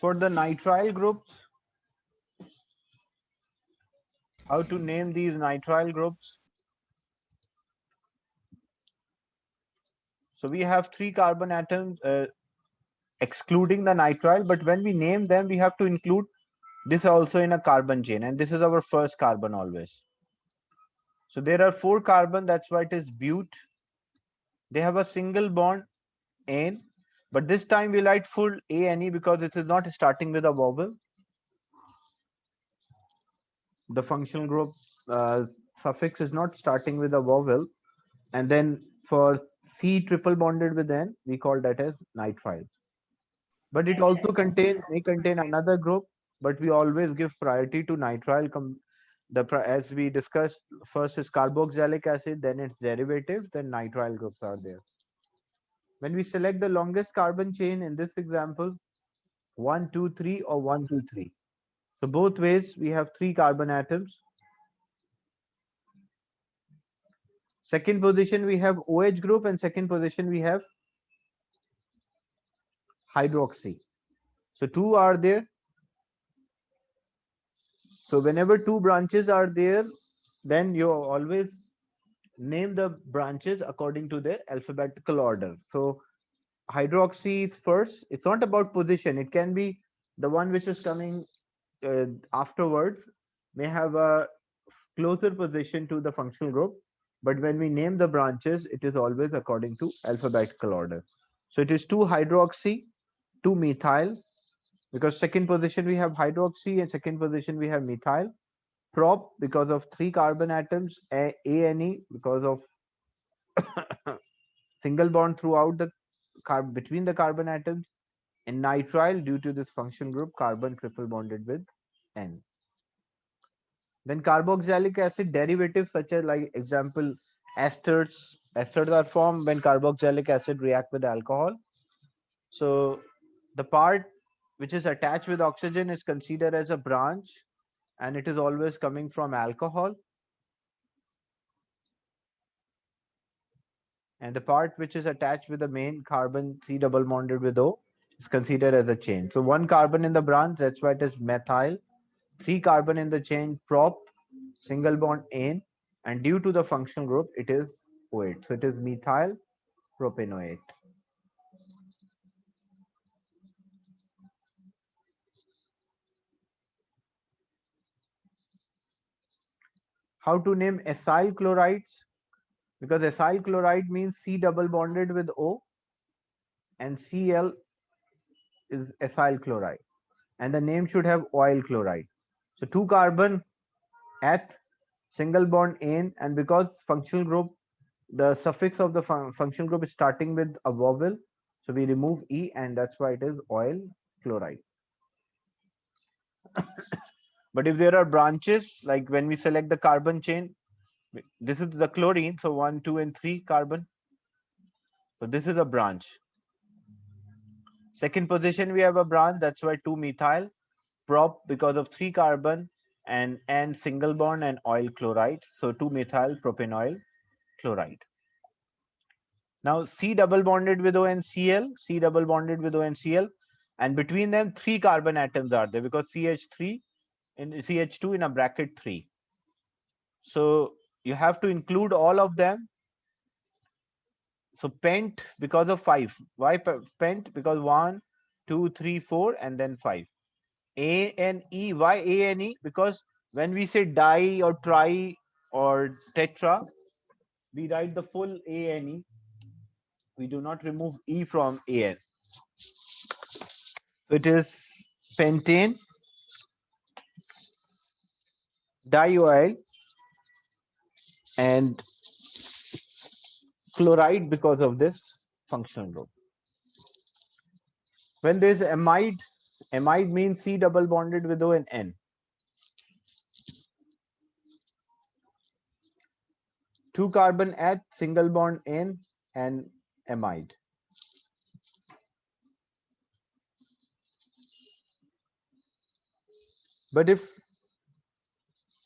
For the nitrile groups, how to name these nitrile groups? So we have 3 carbon atoms excluding the nitrile, but when we name them, we have to include this also in a carbon chain, and this is our first carbon always. So there are 4 carbon, that's why it is but. They have a single bond N, but this time we write full ANE because it is not starting with a vowel. The functional group suffix is not starting with a vowel, and then for C triple bonded with N, we call that as nitrile. But it also may contain another group, but we always give priority to nitrile. As we discussed, first is carboxylic acid, then its derivatives, then nitrile groups are there. When we select the longest carbon chain in this example, 1, 2, 3 or 1, 2, 3. So both ways we have 3 carbon atoms. Second position we have OH group, and second position we have hydroxy. So 2 are there. So whenever 2 branches are there, then you always name the branches according to their alphabetical order. So hydroxy is first. It's not about position. It can be the one which is coming afterwards may have a closer position to the functional group, but when we name the branches, it is always according to alphabetical order. So it is 2 hydroxy, 2 methyl, because second position we have hydroxy and second position we have methyl. Prop because of 3 carbon atoms, ANE because of single bond throughout the between the carbon atoms, and nitrile due to this function group carbon triple bonded with N. Then carboxylic acid derivatives such as, like example, esters. Esters are formed when carboxylic acid react with alcohol. So the part which is attached with oxygen is considered as a branch, and it is always coming from alcohol. And the part which is attached with the main carbon C double bonded with O is considered as a chain. So 1 carbon in the branch, that's why it is methyl. 3 carbon in the chain, prop, single bond N, and due to the functional group, it is OH. So it is methyl propanoate. How to name acyl chlorides? Because acyl chloride means C double bonded with O, and Cl is acyl chloride, and the name should have oil chloride. So 2 carbon eth, single bond N, and because functional group, the suffix of the functional group is starting with a vowel, so we remove E, and that's why it is oil chloride. But if there are branches, like when we select the carbon chain, this is the chlorine, so 1, 2, and 3 carbon. So this is a branch. Second position, we have a branch, that's why 2 methyl. Prop because of 3 carbon and single bond and oil chloride. So 2 methyl propanoyl chloride. Now C double bonded with O and Cl, C double bonded with O and Cl, and between them 3 carbon atoms are there because CH3 and CH2 in a bracket 3. So you have to include all of them. So pent because of 5. Why pent? Because 1, 2, 3, 4, and then 5. A and E. Why A and E? Because when we say di or tri or tetra, we write the full A and E. We do not remove E from AN. So it is pentane, dioil, and chloride because of this functional group. When there is amide, amide means C double bonded with O and N. 2 carbon at single bond N and amide. But if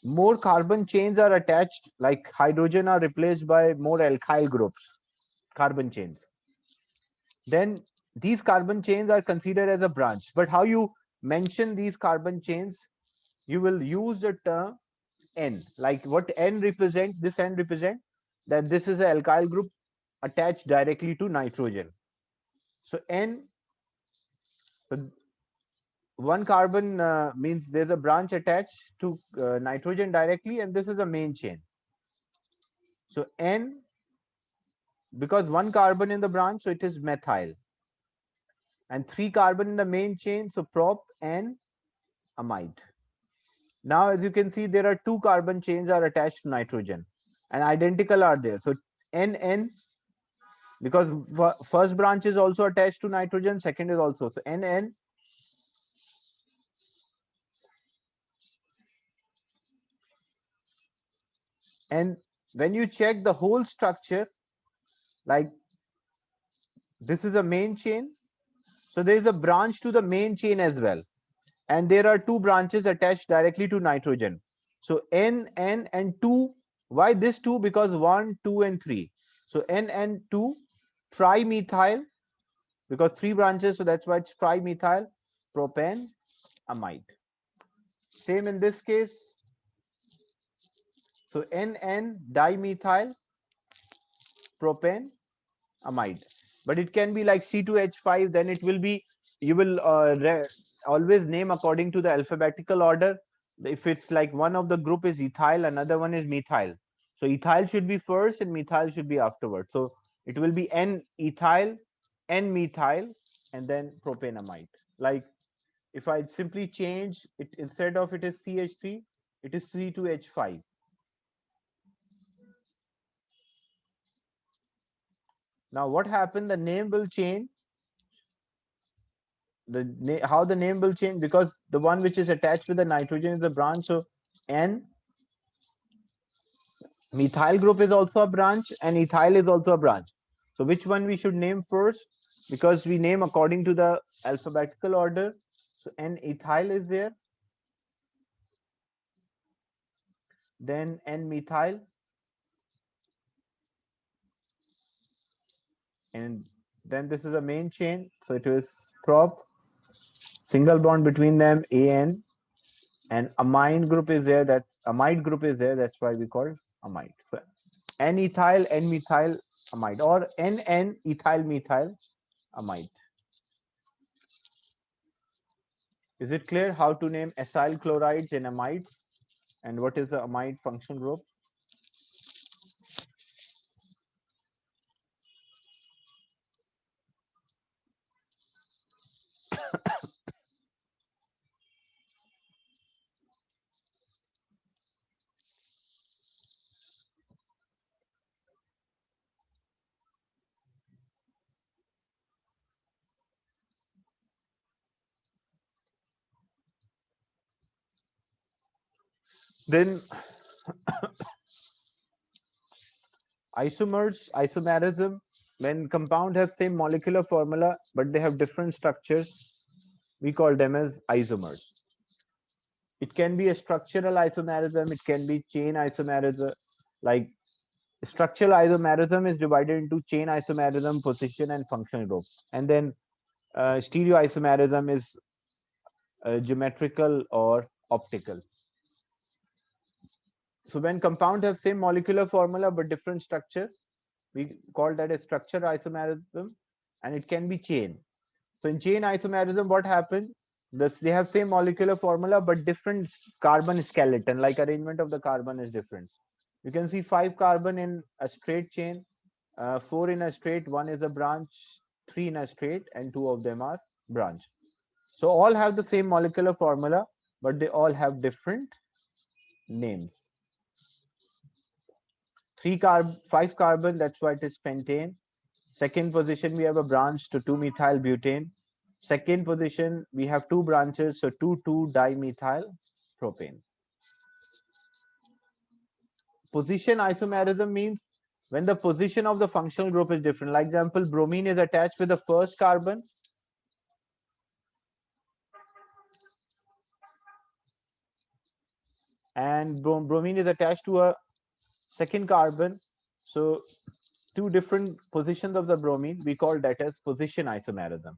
more carbon chains are attached, like hydrogen are replaced by more alkyl groups, carbon chains, then these carbon chains are considered as a branch. But how you mention these carbon chains, you will use the term N. Like what N represent, this N represent that this is an alkyl group attached directly to nitrogen. So N, one carbon means there's a branch attached to nitrogen directly, and this is a main chain. So N, because one carbon in the branch, so it is methyl, and three carbon in the main chain, so prop and amide. Now, as you can see, there are two carbon chains are attached to nitrogen, and identical are there. So NN, because first branch is also attached to nitrogen, second is also, so NN. And when you check the whole structure, like this is a main chain, so there is a branch to the main chain as well, and there are two branches attached directly to nitrogen. So N, N, and 2. Why this 2? Because 1, 2, and 3. So N and 2, trimethyl, because three branches, so that's why it's trimethyl propane amide. Same in this case. So NN dimethyl propane amide. But it can be like C2H5, then it will be, you will always name according to the alphabetical order. If it's like one of the group is ethyl, another one is methyl. So ethyl should be first and methyl should be afterwards. So it will be N-ethyl, N-methyl, and then propanamide. Like if I simply change it, instead of it is CH3, it is C2H5. Now what happened? The name will change. How the name will change, because the one which is attached with the nitrogen is a branch. So N methyl group is also a branch, and ethyl is also a branch. So which one we should name first? Because we name according to the alphabetical order. So N ethyl is there, then N methyl, and then this is a main chain. So it is prop, single bond between them, AN, and amine group is there. That amide group is there. That's why we call amide. So N-ethyl, N-methyl amide, or N-ethyl methyl amide. Is it clear how to name acyl chlorides and amides, and what is the amide function group? Then isomerism, when compound have same molecular formula but they have different structures, we call them as isomers. It can be a structural isomerism, it can be chain isomerism. Like structural isomerism is divided into chain isomerism, position, and functional group. And then stereoisomerism is geometrical or optical. So when compound have same molecular formula but different structure, we call that a structure isomerism, and it can be chain. So in chain isomerism, what happens? They have same molecular formula but different carbon skeleton, like arrangement of the carbon is different. You can see 5 carbon in a straight chain, 4 in a straight, 1 is a branch, 3 in a straight, and 2 of them are branch. So all have the same molecular formula, but they all have different names. 5 carbon, that's why it is pentane. Second position, we have a branch to 2-methyl butane. Second position, we have 2 branches, so 2,2-dimethyl propane. Position isomerism means when the position of the functional group is different. Like example, bromine is attached with the first carbon, and bromine is attached to a second carbon. So two different positions of the bromine, we call that as position isomerism.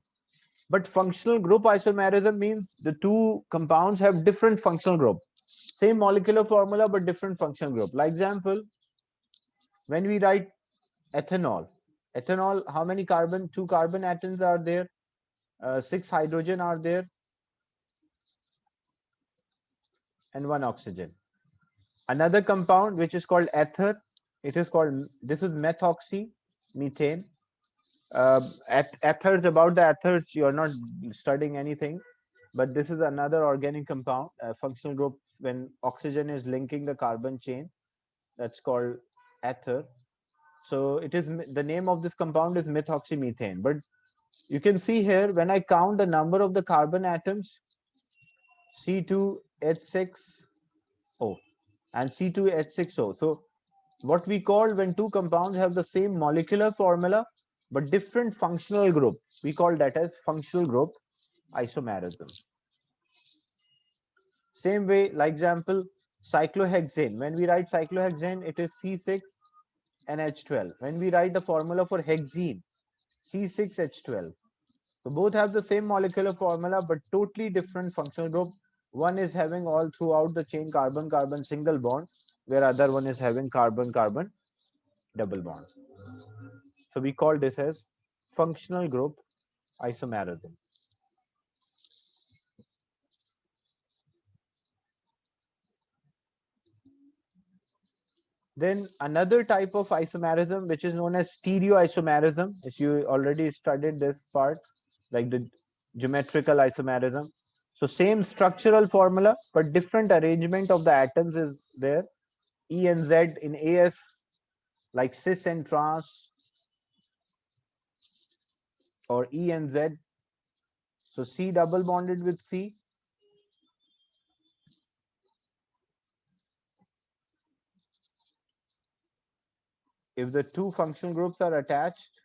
But functional group isomerism means the two compounds have different functional group. Same molecular formula, but different functional group. Like example, when we write ethanol, how many carbon? Two carbon atoms are there, six hydrogen are there, and one oxygen. Another compound which is called ether, it is called, this is methoxy methane. Ethers, about the ethers, you're not studying anything, but this is another organic compound, functional group when oxygen is linking the carbon chain, that's called ether. So it is, the name of this compound is methoxymethane. But you can see here, when I count the number of the carbon atoms, C2H6O and C2H6O. So what we call, when two compounds have the same molecular formula but different functional group, we call that as functional group isomerism. Same way, like example, cyclohexane. When we write cyclohexane, it is C6NH12. When we write the formula for hexene, C6H12. So both have the same molecular formula but totally different functional group. One is having all throughout the chain carbon-carbon single bond, where other one is having carbon-carbon double bond. So we call this as functional group isomerism. Then another type of isomerism, which is known as stereoisomerism, as you already studied this part, like the geometrical isomerism. So same structural formula, but different arrangement of the atoms is there. E and Z in AS, like cis and trans, or E and Z. So C double bonded with C. If the two functional groups are attached,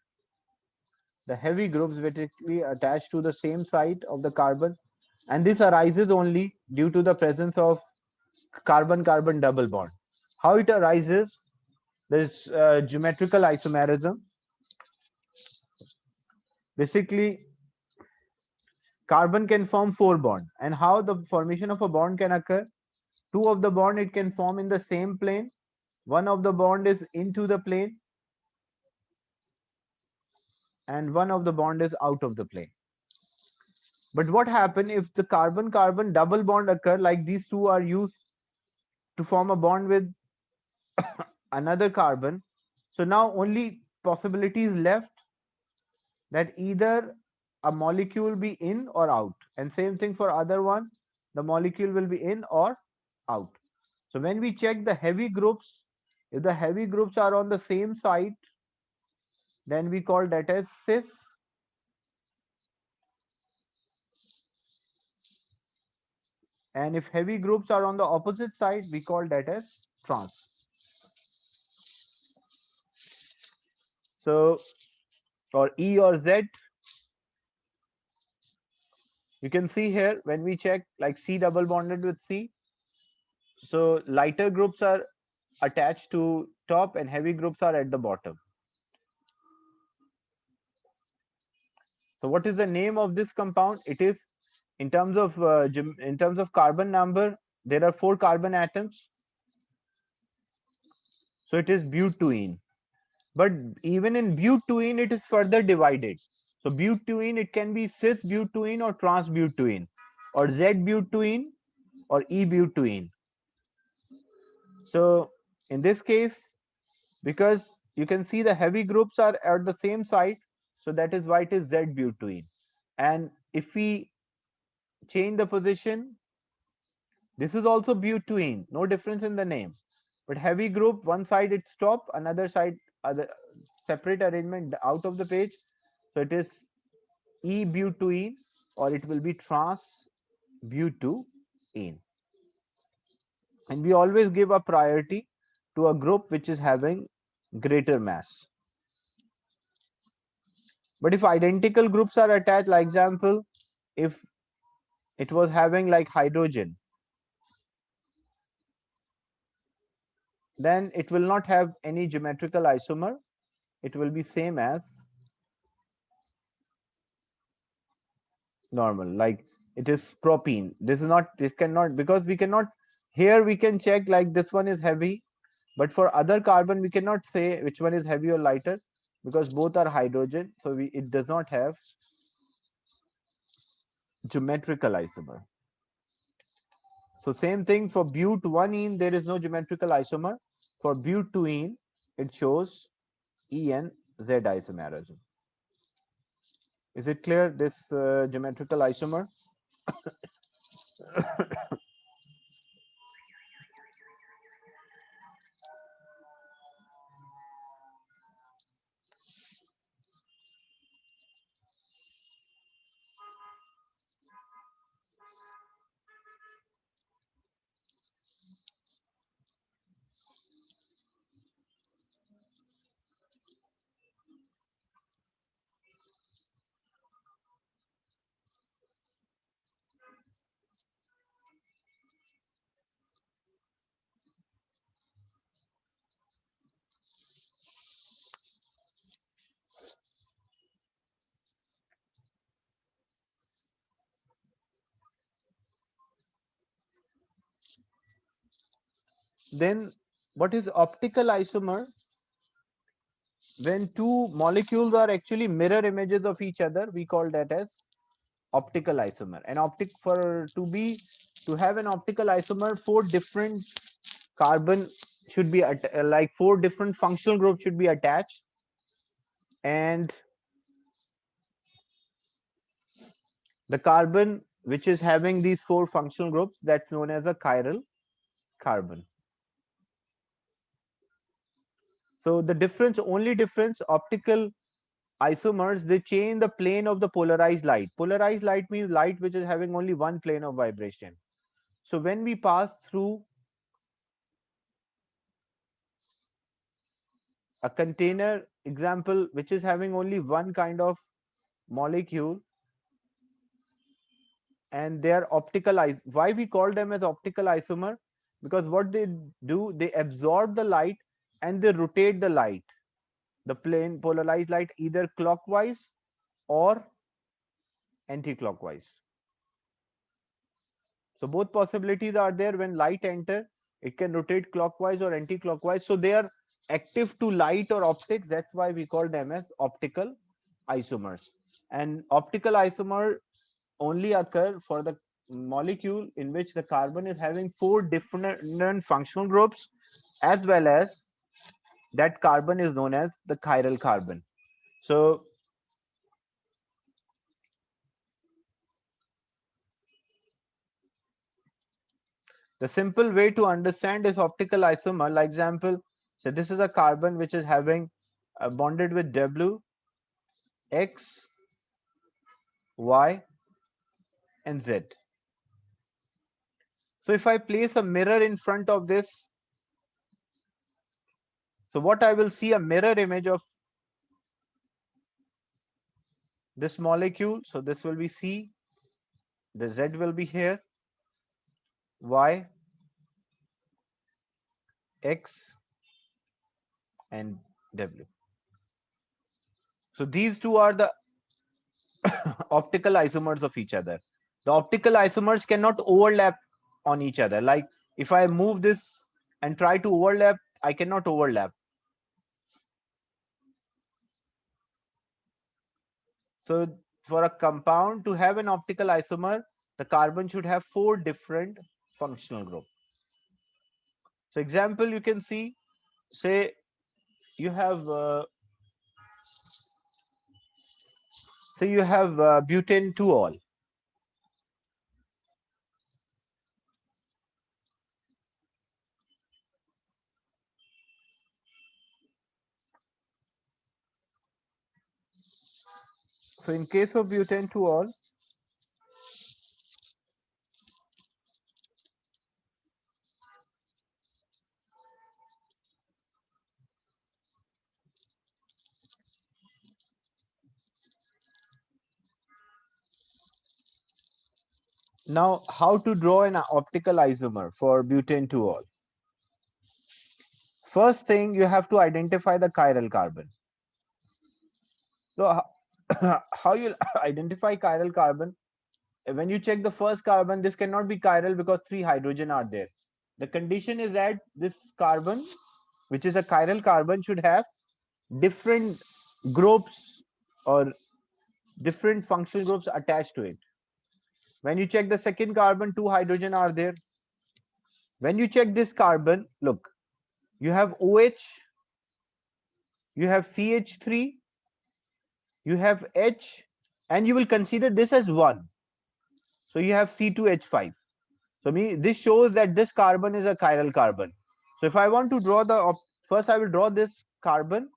the heavy groups basically attached to the same side of the carbon, and this arises only due to the presence of carbon-carbon double bond. How it arises? There's geometrical isomerism. Basically, carbon can form four bonds, and how the formation of a bond can occur? Two of the bond it can form in the same plane. One of the bond is into the plane, and one of the bond is out of the plane. But what happens if the carbon-carbon double bond occur, like these two are used to form a bond with another carbon? So now only possibility is left that either a molecule be in or out, and same thing for other one, the molecule will be in or out. So when we check the heavy groups, if the heavy groups are on the same side, then we call that as cis, and if heavy groups are on the opposite side, we call that as trans. So, or E or Z, you can see here when we check like C double bonded with C, so lighter groups are attached to top and heavy groups are at the bottom. So what is the name of this compound? It is, in terms of carbon number, there are four carbon atoms, so it is butene. But even in butene, it is further divided. So butene, it can be cis butene or trans butene, or Z butene or E butene. So in this case, because you can see the heavy groups are at the same side, so that is why it is Z butene. And if we change the position, this is also butene, no difference in the name. But heavy group, one side it stop, another side other separate arrangement out of the page. So it is E butene, or it will be trans butene. And we always give a priority to a group which is having greater mass. But if identical groups are attached, like example, if it was having like hydrogen, then it will not have any geometrical isomer. It will be same as normal, like it is propene. This is not, this cannot, because we cannot, here we can check like this one is heavy, but for other carbon we cannot say which one is heavy or lighter, because both are hydrogen, so it does not have geometrical isomer. So same thing for but1-ene, there is no geometrical isomer. For but2-ene, it shows En Z isomerism. Is it clear, this geometrical isomer? Then what is optical isomer? When two molecules are actually mirror images of each other, we call that as optical isomer. And to have an optical isomer, four different carbon should be like four different functional groups should be attached, and the carbon which is having these four functional groups, that's known as a chiral carbon. So the only difference, optical isomers, they change the plane of the polarized light. Polarized light means light which is having only one plane of vibration. So when we pass through a container, example, which is having only one kind of molecule, and they are why we call them as optical isomer? Because what they do, they absorb the light and they rotate the light, the plane polarized light, either clockwise or anti-clockwise. So both possibilities are there. When light enter, it can rotate clockwise or anti-clockwise. So they are active to light or optics. That's why we call them as optical isomers. And optical isomer only occur for the molecule in which the carbon is having four different functional groups, as well as that carbon is known as the chiral carbon. So the simple way to understand is optical isomer, like example, so this is a carbon which is having bonded with W, X, Y, and Z. So if I place a mirror in front of this, so what I will see, a mirror image of this molecule. So this will be C, the Z will be here, Y, X, and W. So these two are the optical isomers of each other. The optical isomers cannot overlap on each other. Like if I move this and try to overlap, I cannot overlap. So for a compound to have an optical isomer, the carbon should have four different functional groups. So example, you can see, say you have butane 2-ol. So in case of butane 2-ol, now how to draw an optical isomer for butane 2-ol? First thing, you have to identify the chiral carbon. So how you identify chiral carbon? when you check the first carbon, this cannot be chiral because 3 hydrogen are there. The condition is that this carbon, which is a chiral carbon, should have different groups or different functional groups attached to it. When you check the second carbon, 2 hydrogen are there. When you check this carbon, look, you have OH, you have CH3, you have H, and you will consider this as 1. So you have C2H5. So this shows that this carbon is a chiral carbon. So if I want to draw the, first I will draw this carbon.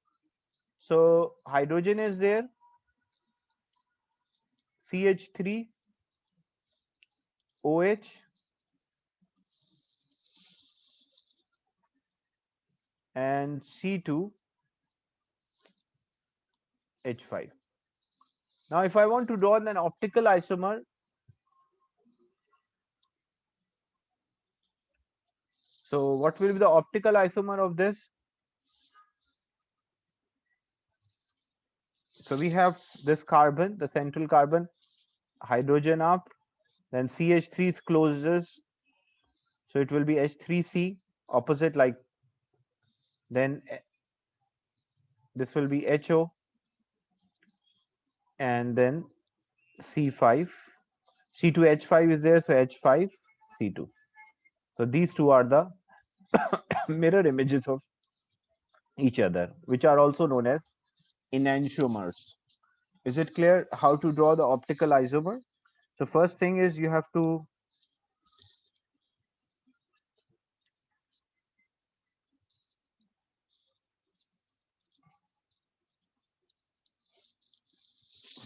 So hydrogen is there, CH3, OH, and C2H5. Now if I want to draw an optical isomer, so what will be the optical isomer of this? So we have this carbon, the central carbon, hydrogen up, then CH3 closes, so it will be H3C, opposite, like, then this will be HO, and then C5, C2H5 is there, so H5, C2. So these two are the mirror images of each other, which are also known as enantiomers. Is it clear how to draw the optical isomer? So first thing is you have to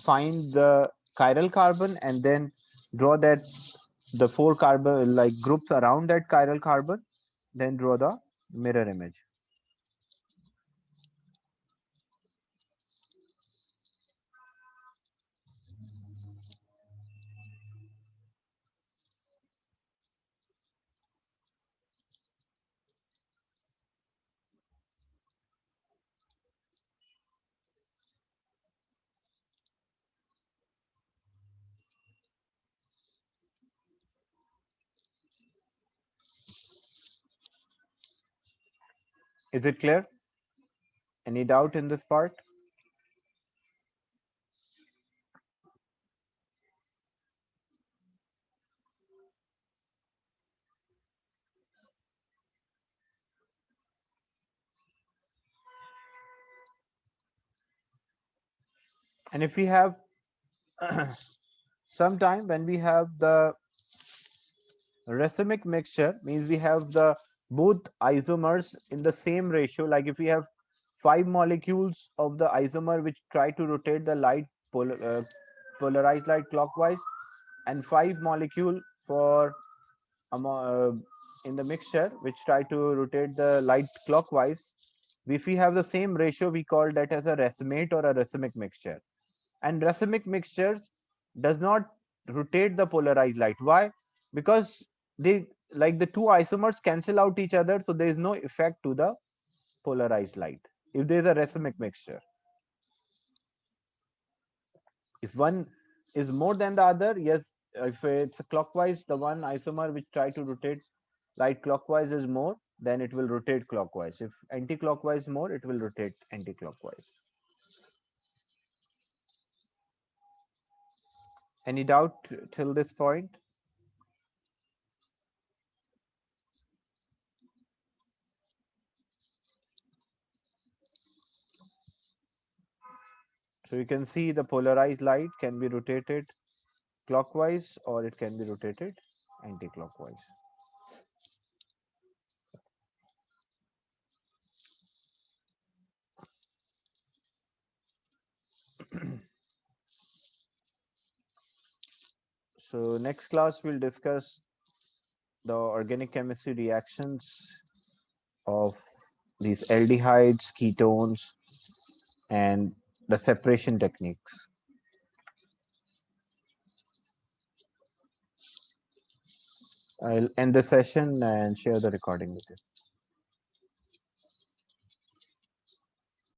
find the chiral carbon and then draw that the 4 carbon like groups around that chiral carbon, then draw the mirror image. Is it clear? Any doubt in this part? And if we have sometime when we have the racemic mixture, means we have the both isomers in the same ratio, like if we have 5 molecules of the isomer which try to rotate the light polarized light clockwise, and 5 molecule for uh, in the mixture which try to rotate the light clockwise. If we have the same ratio, we call that as a racemate or a racemic mixture. And racemic mixtures does not rotate the polarized light. Why? Because they, like, the two isomers cancel out each other, so there is no effect to the polarized light if there is a racemic mixture. If one is more than the other, yes, if it's clockwise, the one isomer which try to rotate light clockwise is more, then it will rotate clockwise. If anti-clockwise more, it will rotate anti-clockwise. Any doubt till this point? So you can see the polarized light can be rotated clockwise or it can be rotated anti-clockwise. So next class we'll discuss the organic chemistry reactions of these aldehydes, ketones, and the separation techniques. I'll end the session and share the recording with you.